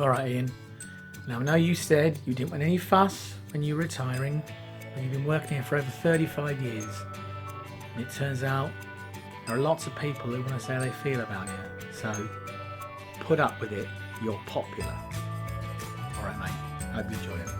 All right, Ian. Now, I know you said you didn't want any fuss when you were retiring, but you've been working here for over 35 years. And it turns out there are lots of people who want to say how they feel about you. So, put up with it. You're popular. All right, mate. Hope you enjoy it.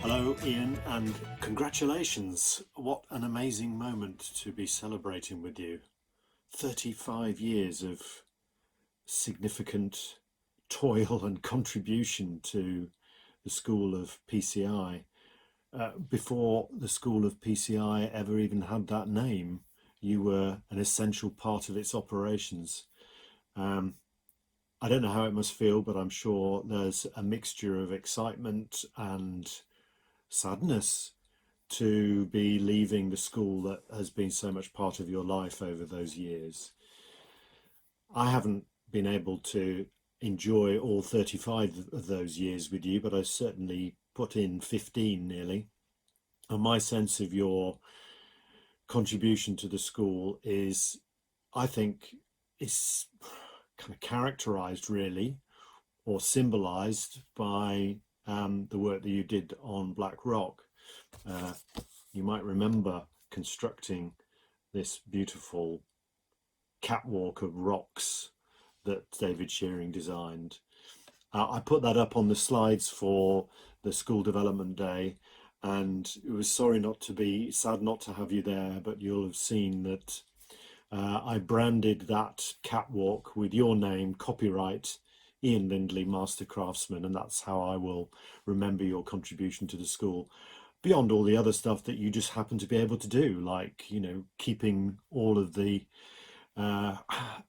Hello, Ian, and congratulations. What an amazing moment to be celebrating with you. 35 years of significant toil and contribution to the School of PCI. Before the School of PCI ever even had that name, you were an essential part of its operations. I don't know how it must feel, but I'm sure there's a mixture of excitement and sadness to be leaving the school that has been so much part of your life over those years. I haven't been able to enjoy all 35 of those years with you, but I certainly put in 15 nearly. And my sense of your contribution to the school is, I think, is kind of characterized really, or symbolized by the work that you did on Black Rock. You might remember constructing this beautiful catwalk of rocks that David Shearing designed. I put that up on the slides for the School Development Day, and it was sad not to have you there, but you'll have seen that I branded that catwalk with your name, copyright Ian Lindley, Master Craftsman, and that's how I will remember your contribution to the school. Beyond all the other stuff that you just happen to be able to do, like, keeping all of the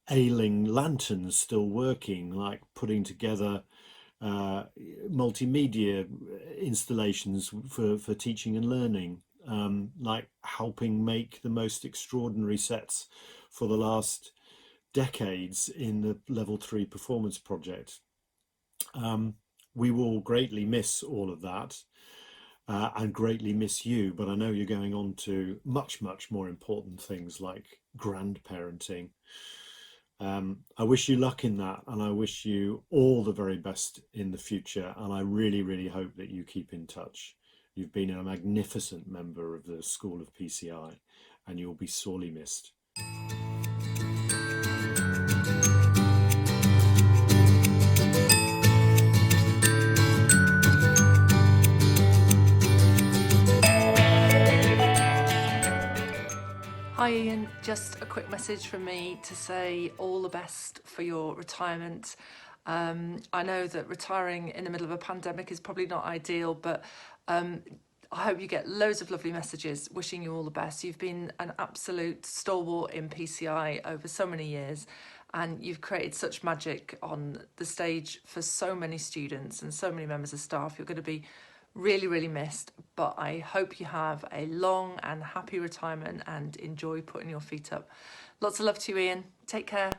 ailing lanterns still working, like putting together multimedia installations for teaching and learning, like helping make the most extraordinary sets for the last decades in the Level 3 performance project. We will greatly miss all of that and greatly miss you, but I know you're going on to much, much more important things like grandparenting. I wish you luck in that, and I wish you all the very best in the future, and I really, really hope that you keep in touch. You've been a magnificent member of the School of PCI, and you'll be sorely missed. Hi Ian, just a quick message from me to say all the best for your retirement. I know that retiring in the middle of a pandemic is probably not ideal, but I hope you get loads of lovely messages wishing you all the best. You've been an absolute stalwart in PCI over so many years, and you've created such magic on the stage for so many students and so many members of staff. You're going to be really, really missed, but I hope you have a long and happy retirement and enjoy putting your feet up. Lots of love to you, Ian. Take care.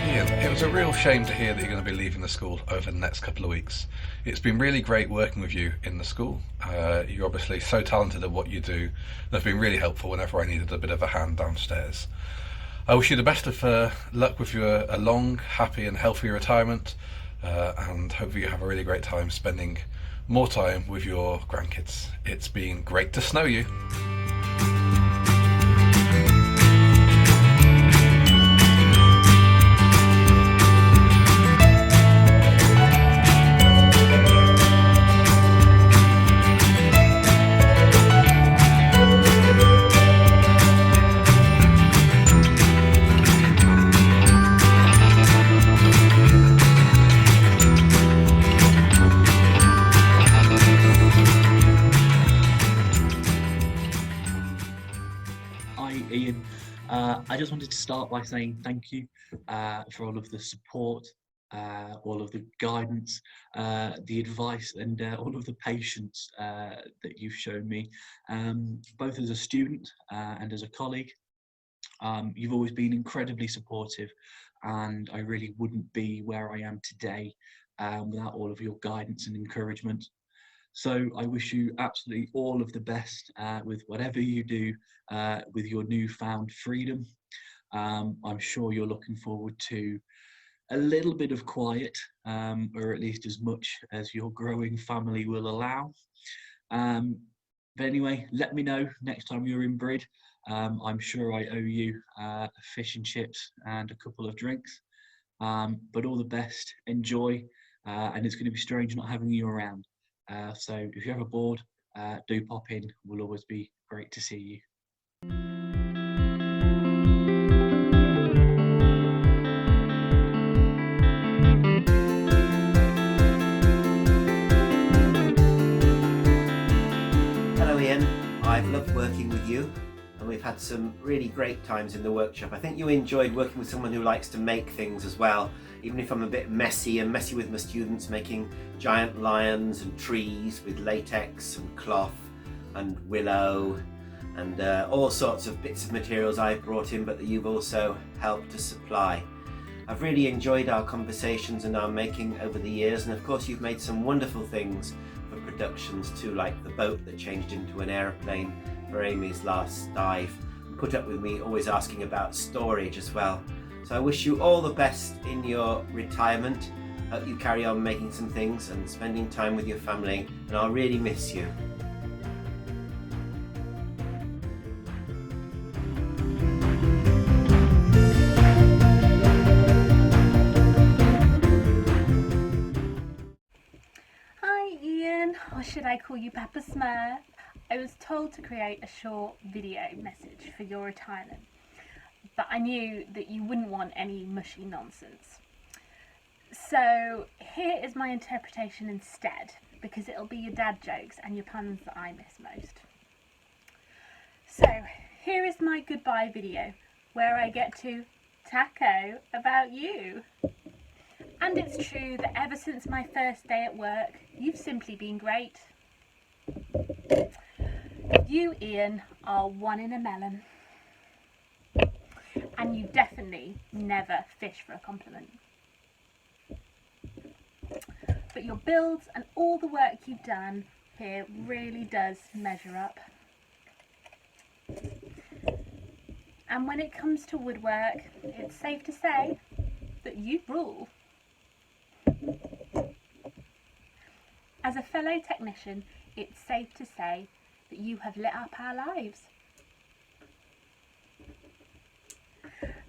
Ian, it was a real shame to hear that you're going to be leaving the school over the next couple of weeks. It's been really great working with you in the school. You're obviously so talented at what you do, and have been really helpful whenever I needed a bit of a hand downstairs. I wish you the best of luck with your a long, happy and healthy retirement, and hopefully you have a really great time spending more time with your grandkids. It's been great to know you. Hi Ian, I just wanted to start by saying thank you for all of the support, all of the guidance, the advice, and all of the patience that you've shown me, both as a student and as a colleague. You've always been incredibly supportive, and I really wouldn't be where I am today without all of your guidance and encouragement. So I wish you absolutely all of the best with whatever you do with your newfound freedom. I'm sure you're looking forward to a little bit of quiet, or at least as much as your growing family will allow. But anyway, let me know next time you're in Brid. I'm sure I owe you fish and chips and a couple of drinks. But all the best, enjoy, and it's going to be strange not having you around. So if you're ever bored, do pop in. We'll always be great to see you. Hello Ian, I've loved working with you and we've had some really great times in the workshop. I think you enjoyed working with someone who likes to make things as well, even if I'm a bit messy with my students, making giant lions and trees with latex and cloth and willow and all sorts of bits of materials I've brought in but that you've also helped to supply. I've really enjoyed our conversations and our making over the years, and of course you've made some wonderful things for productions too, like the boat that changed into an aeroplane for Amy's last dive, and put up with me always asking about storage as well. So I wish you all the best in your retirement. Hope you carry on making some things and spending time with your family, and I'll really miss you. Or should I call you Papa Smurf? I was told to create a short video message for your retirement, but I knew that you wouldn't want any mushy nonsense. So here is my interpretation instead, because it'll be your dad jokes and your puns that I miss most. So here is my goodbye video, where I get to taco about you. And it's true that ever since my first day at work, you've simply been great. You, Ian, are one in a melon. And you definitely never fish for a compliment. But your builds and all the work you've done here really does measure up. And when it comes to woodwork, it's safe to say that you rule. As a fellow technician, it's safe to say that you have lit up our lives.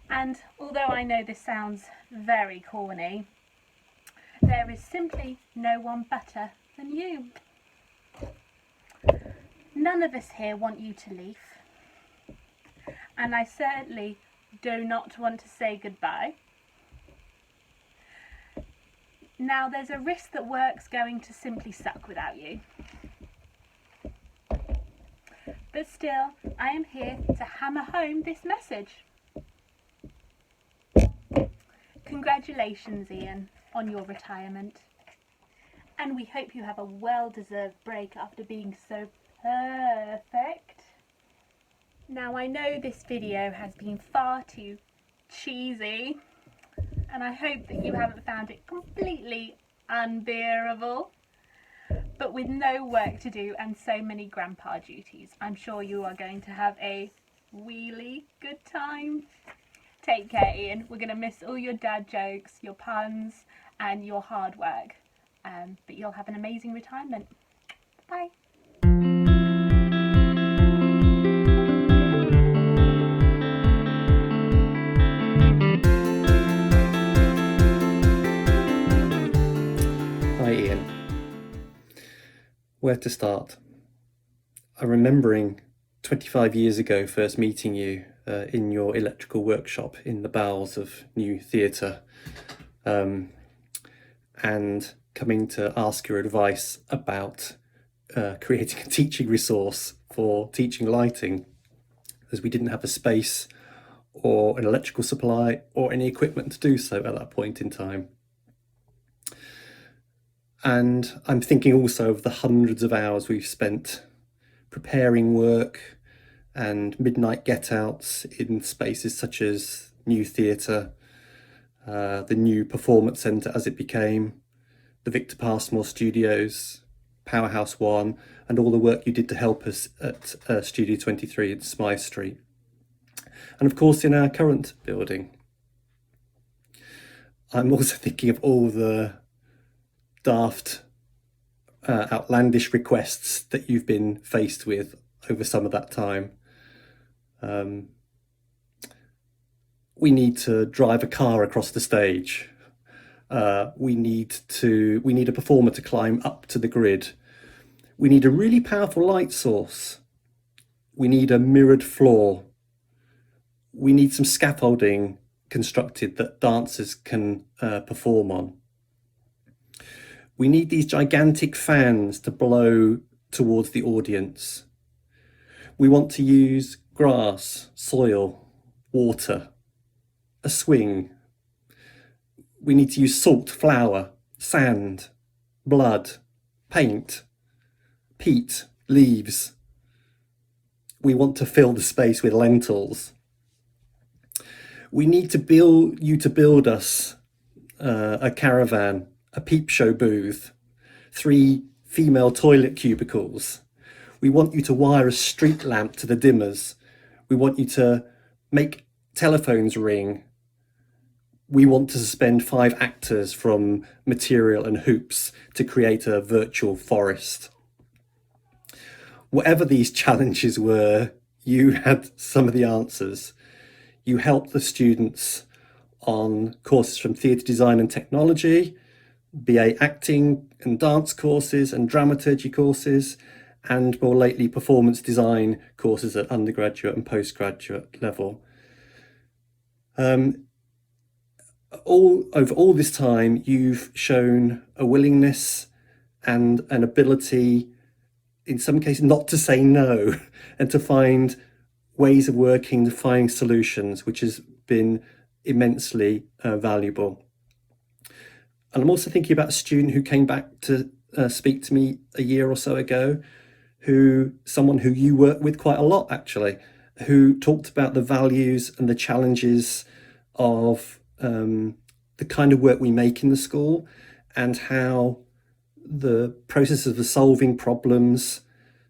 And although I know this sounds very corny, there is simply no one better than you. None of us here want you to leave, and I certainly do not want to say goodbye. Now, there's a risk that work's going to simply suck without you. But still, I am here to hammer home this message. Congratulations, Ian, on your retirement. And we hope you have a well-deserved break after being so perfect. Now, I know this video has been far too cheesy, and I hope that you haven't found it completely unbearable. But with no work to do and so many grandpa duties, I'm sure you are going to have a really good time. Take care, Ian. We're going to miss all your dad jokes, your puns, and your hard work. But you'll have an amazing retirement. Bye. Hi Ian. Where to start? I'm remembering 25 years ago first meeting you in your electrical workshop in the bowels of New Theatre, and coming to ask your advice about creating a teaching resource for teaching lighting, as we didn't have a space or an electrical supply or any equipment to do so at that point in time. And I'm thinking also of the hundreds of hours we've spent preparing work and midnight get-outs in spaces such as New Theatre, the new Performance Centre as it became, the Victor Passmore Studios, Powerhouse 1, and all the work you did to help us at Studio 23 at Smythe Street. And of course in our current building. I'm also thinking of all the daft, outlandish requests that you've been faced with over some of that time. We need to drive a car across the stage. We need a performer to climb up to the grid. We need a really powerful light source. We need a mirrored floor. We need some scaffolding constructed that dancers can perform on. We need these gigantic fans to blow towards the audience. We want to use grass, soil, water, a swing. We need to use salt, flour, sand, blood, paint, peat, leaves. We want to fill the space with lentils. We need you to build us a caravan, a peep show booth, 3 female toilet cubicles. We want you to wire a street lamp to the dimmers. We want you to make telephones ring. We want to suspend 5 actors from material and hoops to create a virtual forest. Whatever these challenges were, you had some of the answers. You helped the students on courses from theatre design and technology, BA acting and dance courses and dramaturgy courses, and more lately performance design courses at undergraduate and postgraduate level. Over all this time, you've shown a willingness and an ability, in some cases, not to say no, and to find ways of working, to find solutions, which has been immensely valuable. And I'm also thinking about a student who came back to speak to me a year or so ago, someone who you work with quite a lot actually, who talked about the values and the challenges of the kind of work we make in the school, and how the process of solving problems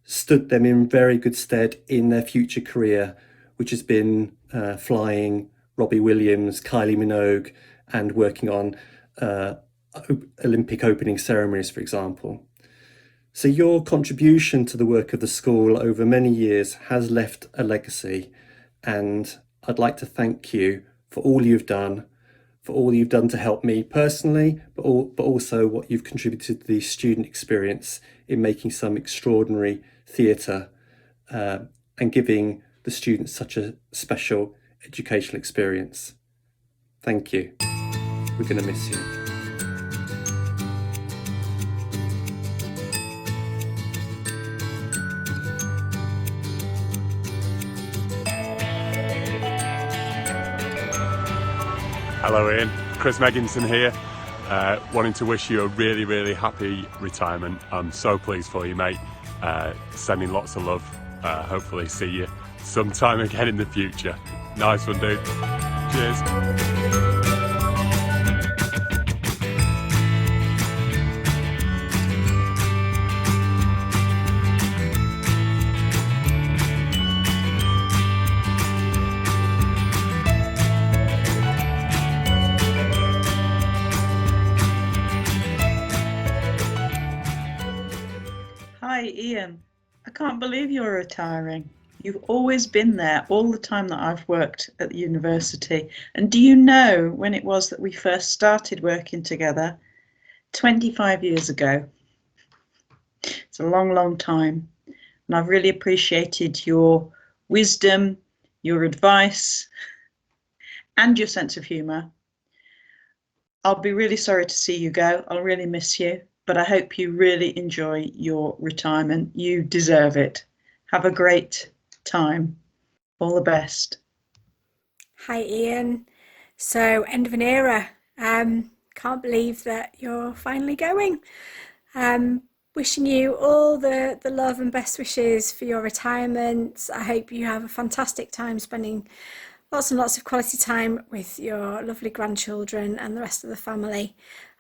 stood them in very good stead in their future career, which has been flying Robbie Williams, Kylie Minogue, and working on Olympic opening ceremonies, for example. So your contribution to the work of the school over many years has left a legacy, and I'd like to thank you for all you've done, to help me personally, but also what you've contributed to the student experience in making some extraordinary theatre and giving the students such a special educational experience. Thank you. We're going to miss you. Hello Ian, Chris Megginson here, wanting to wish you a really, really happy retirement. I'm so pleased for you, mate. Sending lots of love. Hopefully see you sometime again in the future. Nice one, dude. Cheers. Hi Ian, I can't believe you're retiring. You've always been there all the time that I've worked at the university. And do you know when it was that we first started working together? 25 years ago. It's a long, long time. And I've really appreciated your wisdom, your advice, and your sense of humour. I'll be really sorry to see you go. I'll really miss you. But I hope you really enjoy your retirement. You deserve it. Have a great time. All the best. Hi Ian. So end of an era. Can't believe that you're finally going. Wishing you all the love and best wishes for your retirement. I hope you have a fantastic time spending lots and lots of quality time with your lovely grandchildren and the rest of the family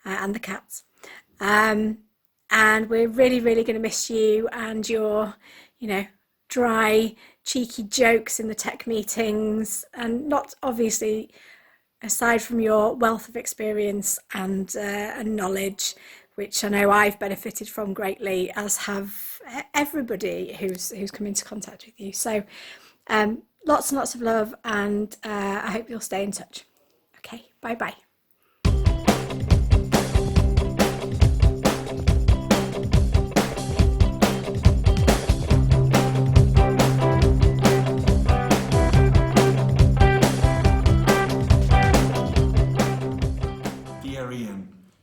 and the cats. And we're really going to miss you and your, dry, cheeky jokes in the tech meetings, and not obviously aside from your wealth of experience and knowledge, which I know I've benefited from greatly, as have everybody who's come into contact with you. So lots and lots of love, and I hope you'll stay in touch. Okay, bye bye.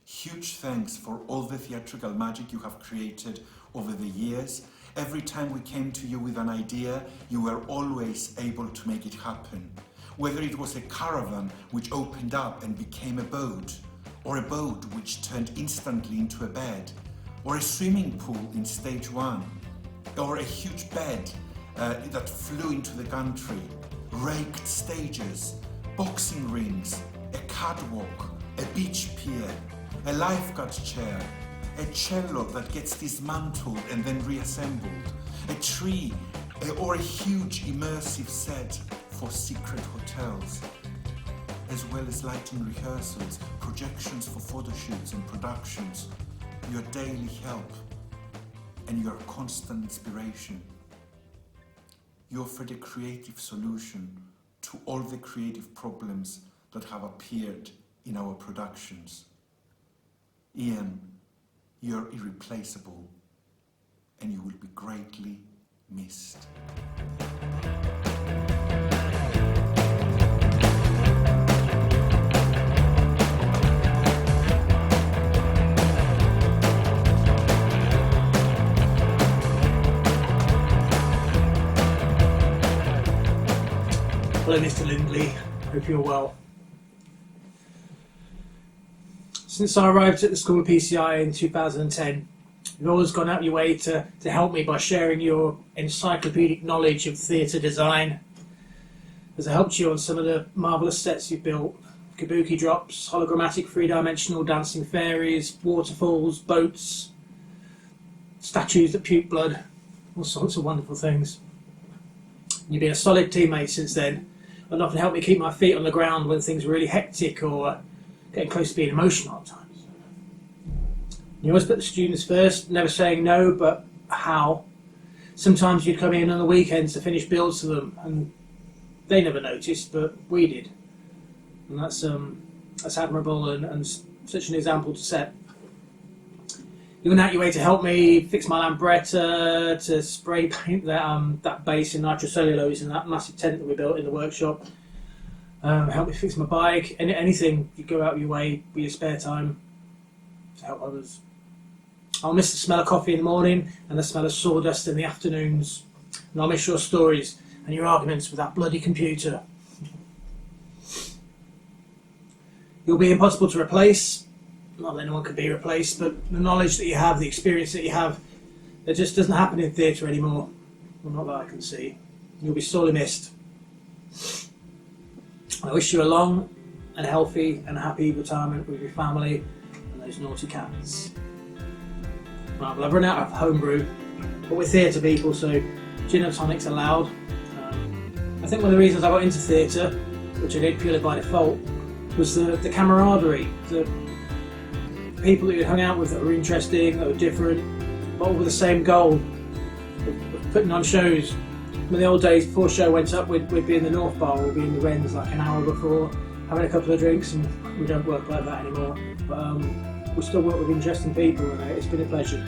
Huge thanks for all the theatrical magic you have created over the years. Every time we came to you with an idea, you were always able to make it happen. Whether it was a caravan which opened up and became a boat, or a boat which turned instantly into a bed, or a swimming pool in stage 1, or a huge bed that flew into the gantry, raked stages, boxing rings, a catwalk, a beach pier, a lifeguard chair, a cello that gets dismantled and then reassembled, a tree, or a huge immersive set for secret hotels, as well as lighting rehearsals, projections for photo shoots and productions, your daily help and your constant inspiration. You offered a creative solution to all the creative problems that have appeared in our productions. Ian, you're irreplaceable, and you will be greatly missed. Hello, Mr. Lindley. Hope you're well. Since I arrived at the School of PCI in 2010, you've always gone out your way to help me by sharing your encyclopedic knowledge of theatre design. As I helped you on some of the marvellous sets you've built, kabuki drops, hologrammatic three-dimensional dancing fairies, waterfalls, boats, statues that puke blood, all sorts of wonderful things. You've been a solid teammate since then, and often helped me keep my feet on the ground when things were really hectic or getting close to being emotional at times. You always put the students first, never saying no, but how. Sometimes you'd come in on the weekends to finish builds for them, and they never noticed, but we did. And that's admirable and such an example to set. You went out your way to help me fix my lambretta, to spray paint that base in nitrocellulose in that massive tent that we built in the workshop. Help me fix my bike, anything. You go out your way with your spare time to help others. I'll miss the smell of coffee in the morning and the smell of sawdust in the afternoons. And I'll miss your stories and your arguments with that bloody computer. You'll be impossible to replace. Not that anyone could be replaced, but the knowledge that you have, the experience that you have, that just doesn't happen in theatre anymore. Well, not that I can see. You'll be sorely missed. I wish you a long and healthy and happy retirement with your family and those naughty cats. Right, well, I've run out of homebrew, but we're theatre people, so gin and tonics allowed. I think one of the reasons I got into theatre, which I did purely by default, was the camaraderie, the people that you hung out with that were interesting, that were different, but all with the same goal of putting on shows. In the old days, before show went up, we'd be in the North Bar, we'd be in the Wrens like an hour before, having a couple of drinks, and we don't work like that anymore. But we still work with interesting people, and it's been a pleasure.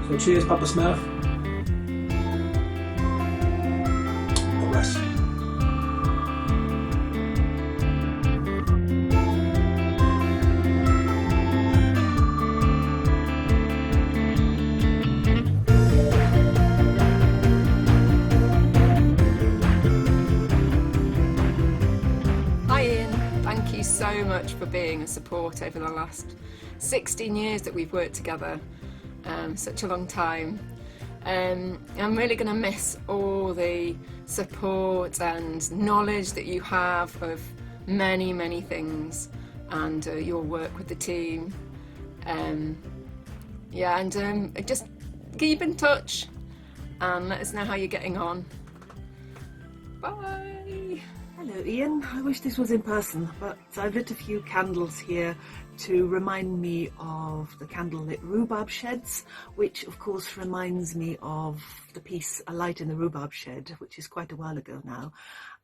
So cheers, Papa Smurf. God bless. much for being a support over the last 16 years that we've worked together, such a long time. I'm really going to miss all the support and knowledge that you have of many, many things, and your work with the team. Just keep in touch and let us know how you're getting on. Bye! Hello Ian, I wish this was in person, but I've lit a few candles here to remind me of the candlelit rhubarb sheds, which of course reminds me of the piece A Light in the Rhubarb Shed, which is quite a while ago now.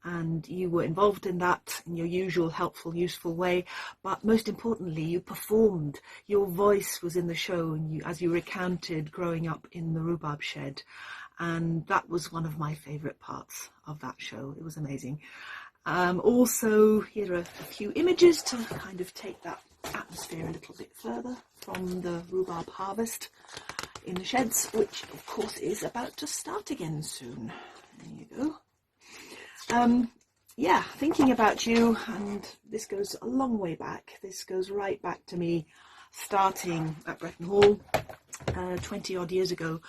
And you were involved in that in your usual helpful, useful way, but most importantly, you performed. Your voice was in the show, and as you recounted growing up in the rhubarb shed, and that was one of my favourite parts of that show. It was amazing. Also, here are a few images to kind of take that atmosphere a little bit further from the rhubarb harvest in the sheds, which of course is about to start again soon. There you go. Thinking about you, and this goes a long way back. This goes right back to me starting at Bretton Hall 20 odd years ago,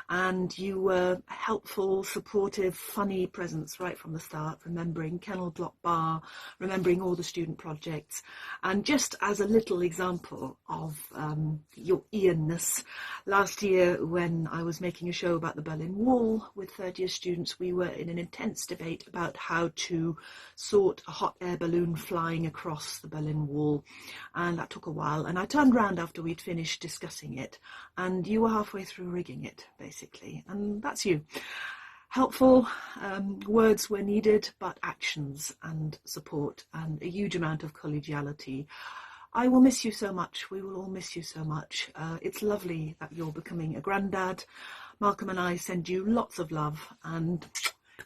and you were a helpful, supportive, funny presence right from the start, remembering Kennel Block Bar, remembering all the student projects. And just as a little example of your Ian-ness, last year when I was making a show about the Berlin Wall with third year students, we were in an intense debate about how to sort a hot air balloon flying across the Berlin Wall, and that took a while. And I turned around after we'd finished discussing it, and you were halfway through rigging it, basically. And that's you. Helpful, words were needed, but actions and support and a huge amount of collegiality. I will miss you so much. We will all miss you so much. It's lovely that you're becoming a granddad. Malcolm and I send you lots of love, and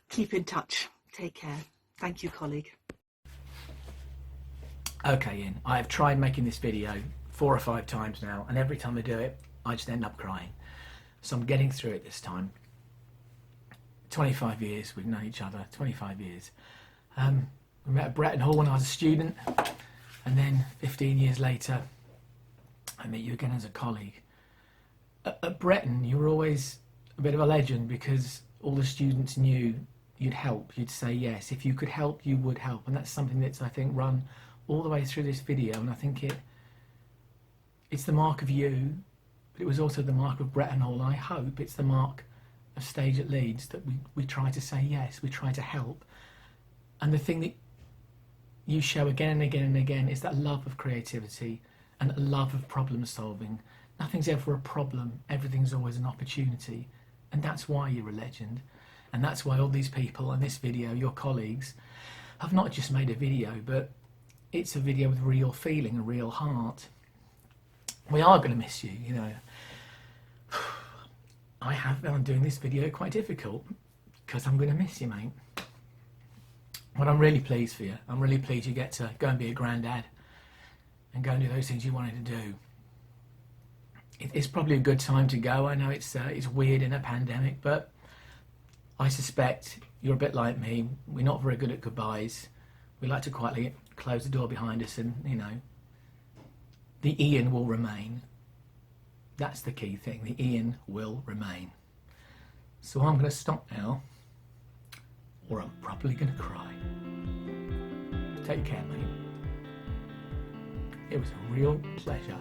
keep in touch. Take care. Thank you, colleague. Okay, Ian, I have tried making this video 4 or 5 times now, and every time I do it, I just end up crying. So I'm getting through it this time. 25 years we've known each other, 25 years. We met at Bretton Hall when I was a student, and then 15 years later, I met you again as a colleague. At Bretton, you were always a bit of a legend because all the students knew you'd help, you'd say yes. If you could help, you would help. And that's something that's, I think, run all the way through this video, and I think it's the mark of you, but it was also the mark of Bretton Hall. I hope it's the mark of Stage at Leeds, that we try to say yes, we try to help. And the thing that you show again and again and again is that love of creativity and a love of problem solving. Nothing's ever a problem, everything's always an opportunity. And that's why you're a legend. And that's why all these people in this video, your colleagues, have not just made a video, but it's a video with real feeling, a real heart. We are going to miss you, you know. I have found doing this video quite difficult because I'm going to miss you, mate. But I'm really pleased for you. I'm really pleased you get to go and be a granddad and go and do those things you wanted to do. It's probably a good time to go. I know it's weird in a pandemic, but I suspect you're a bit like me. We're not very good at goodbyes. We like to quietly close the door behind us, and, you know, the Ian will remain. That's the key thing. The Ian will remain. So I'm going to stop now, or I'm probably going to cry. Take care, mate. It was a real pleasure.